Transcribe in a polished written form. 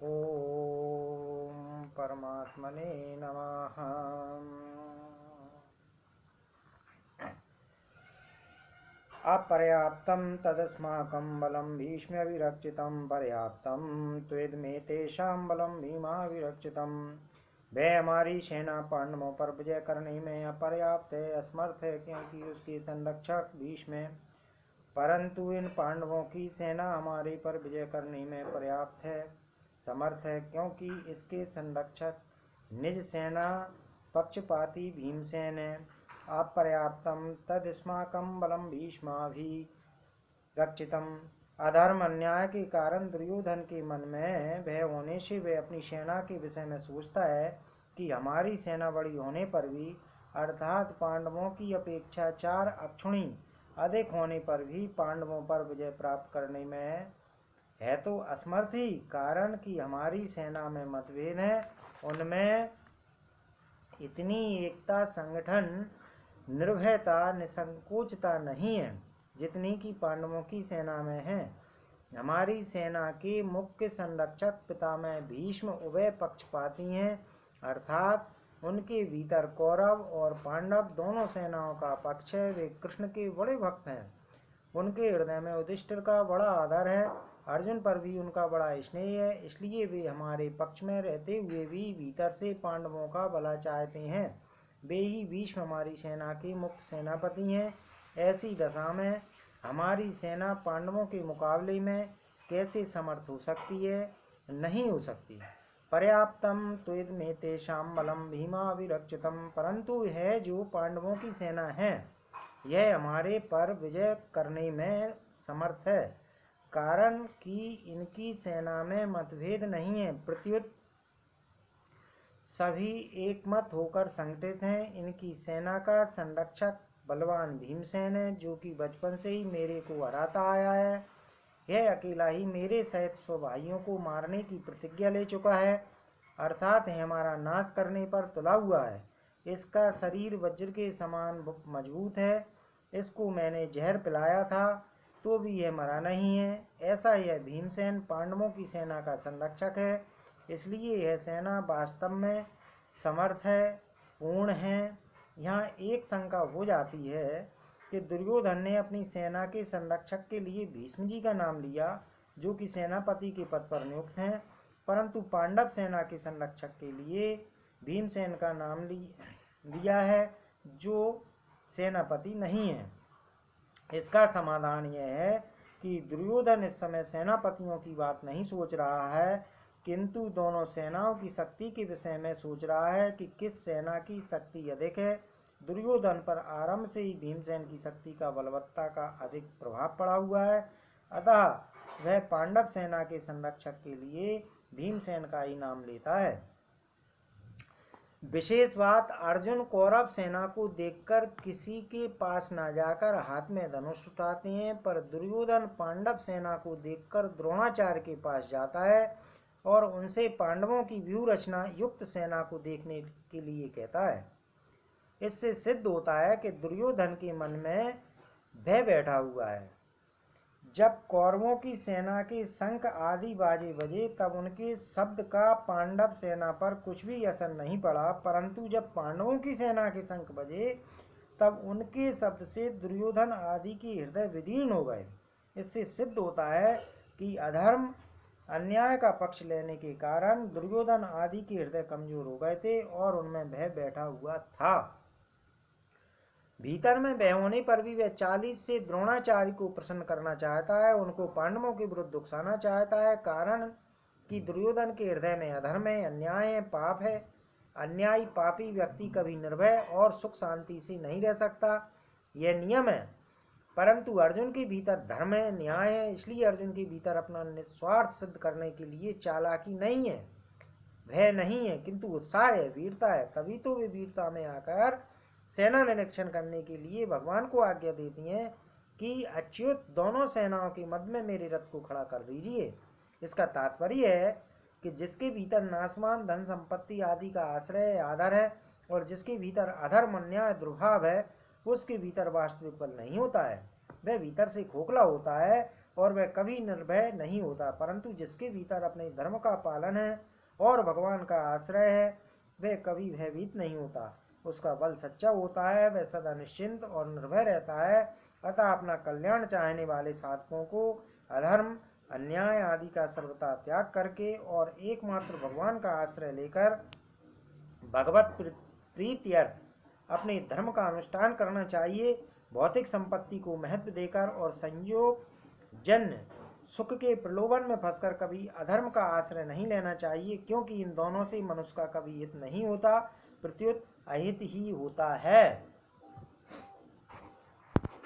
ओम परमात्मने नमः। अपर्याप्तं तदस्माकं बलं भीष्मविरक्षितं पर्याप्तं त्वेदमेतेषां बलं भीमाविरक्षितं। वह हमारी सेना पांडवों पर विजय करने में अपर्याप्त है, असमर्थ है, क्योंकि उसके संरक्षक भीष्म है। परंतु इन पांडवों की सेना हमारे पर विजय करने में पर्याप्त है, समर्थ है, क्योंकि इसके संरक्षक निज सेना पक्षपाती भीमसेन है। अपर्याप्तम तदस्माकं बलम भीष्माभिरक्षितम। अधर्म अन्याय के कारण दुर्योधन के मन में भय होने से वह अपनी सेना के विषय में सोचता है कि हमारी सेना बड़ी होने पर भी, अर्थात पांडवों की अपेक्षा 4 अक्षुणी अधिक होने पर भी पांडवों पर विजय प्राप्त करने में है तो असमर्थ ही, कारण कि हमारी सेना में मतभेद है, उनमें इतनी एकता, संगठन, निर्भयता, निसंकोचता नहीं है जितनी कि पांडवों की सेना में है। हमारी सेना के मुख्य संरक्षक पितामह भीष्म उभय पक्षपाती हैं, अर्थात उनके भीतर कौरव और पांडव दोनों सेनाओं का पक्ष है। वे कृष्ण के बड़े भक्त हैं, उनके हृदय में युधिष्ठिर का बड़ा आदर है, अर्जुन पर भी उनका बड़ा स्नेह है, इसलिए वे हमारे पक्ष में रहते हुए भी भीतर से पांडवों का भला चाहते हैं। वे ही भीष्म हमारी सेना के मुख्य सेनापति हैं। ऐसी दशा में हमारी सेना पांडवों के मुकाबले में कैसे समर्थ हो सकती है? नहीं हो सकती। पर्याप्तम त्वेदमेतेषां बलं भीमाभिरक्षितम। परंतु यह जो पांडवों की सेना है, यह हमारे पर विजय करने में समर्थ है, कारण कि इनकी सेना में मतभेद नहीं है, प्रत्युत सभी एकमत होकर संगठित हैं। इनकी सेना का संरक्षक बलवान भीमसेन है, जो कि बचपन से ही मेरे को हराता आया है। यह अकेला ही मेरे सहित 100 भाइयों को मारने की प्रतिज्ञा ले चुका है, अर्थात हमारा नाश करने पर तुला हुआ है। इसका शरीर वज्र के समान मजबूत है, इसको मैंने जहर पिलाया था तो भी यह मरा नहीं है। ऐसा यह भीमसेन पांडवों की सेना का संरक्षक है, इसलिए यह सेना वास्तव में समर्थ है, पूर्ण है। यहाँ एक शंका हो जाती है कि दुर्योधन ने अपनी सेना के संरक्षक के लिए भीष्म जी का नाम लिया, जो कि सेनापति के पद पर नियुक्त हैं, परंतु पांडव सेना के संरक्षक के लिए भीमसेन का नाम लिया है, जो सेनापति नहीं है। इसका समाधान यह है कि दुर्योधन इस समय सेनापतियों की बात नहीं सोच रहा है, किंतु दोनों सेनाओं की शक्ति के विषय में सोच रहा है कि किस सेना की शक्ति अधिक है। दुर्योधन पर आरंभ से ही भीमसेन की शक्ति का बलवत्ता का अधिक प्रभाव पड़ा हुआ है, अतः वह पांडव सेना के संरक्षक के लिए भीमसेन का ही नाम लेता है। विशेष बात, अर्जुन कौरव सेना को देखकर किसी के पास न जाकर हाथ में धनुष उठाते हैं, पर दुर्योधन पांडव सेना को देखकर द्रोणाचार्य के पास जाता है और उनसे पांडवों की व्यूह रचना युक्त सेना को देखने के लिए कहता है। इससे सिद्ध होता है कि दुर्योधन के मन में भय बैठा हुआ है। जब कौरवों की सेना के शंख आदि बाजे बजे, तब उनके शब्द का पांडव सेना पर कुछ भी असर नहीं पड़ा, परंतु जब पांडवों की सेना के शंख बजे, तब उनके शब्द से दुर्योधन आदि के हृदय विदीर्ण हो गए। इससे सिद्ध होता है कि अधर्म अन्याय का पक्ष लेने के कारण दुर्योधन आदि के हृदय कमजोर हो गए थे और उनमें भय बैठा हुआ था। भीतर में भय होने पर भी वह 40 से द्रोणाचार्य को प्रसन्न करना चाहता है, उनको पांडवों के विरुद्ध उकसाना चाहता है, कारण कि दुर्योधन के हृदय में अधर्म है, अन्याय है, पाप है। अन्यायी पापी व्यक्ति कभी निर्भय और सुख शांति से नहीं रह सकता, यह नियम है। परंतु अर्जुन के भीतर धर्म है, न्याय है, इसलिए अर्जुन के भीतर अपना निस्वार्थ सिद्ध करने के लिए चालाकी नहीं है, भय नहीं है, किंतु उत्साह है, वीरता है। तभी तो वे वीरता में आकर सेना निरीक्षण करने के लिए भगवान को आज्ञा देती हैं कि अच्युत, दोनों सेनाओं के मध्य में मेरे रथ को खड़ा कर दीजिए। इसका तात्पर्य है कि जिसके भीतर नाशवान धन संपत्ति आदि का आश्रय आधार है और जिसके भीतर अधर्म अन्याय दुर्भाव है, उसके भीतर वास्तविक बल नहीं होता है, वह भीतर से खोखला होता है और वह कभी निर्भय नहीं होता, परंतु जिसके भीतर अपने धर्म का पालन है और भगवान का आश्रय है वह कभी भयभीत नहीं होता। उसका बल सच्चा होता है, वह सदा निश्चिंत और निर्भय रहता है। अतः अपना कल्याण चाहने वाले साधकों को अधर्म, अन्याय आदि का सर्वथा त्याग करके और एकमात्र भगवान का आश्रय लेकर भगवत प्रीत्यर्थ अपने धर्म का अनुष्ठान करना चाहिए। भौतिक संपत्ति को महत्व देकर और संयोग जन्य सुख के प्रलोभन में फंसकर कभी अधर्म का आश्रय नहीं लेना चाहिए, क्योंकि इन दोनों से मनुष्य का कभी हित नहीं होता, प्रत्युत अहित ही होता है।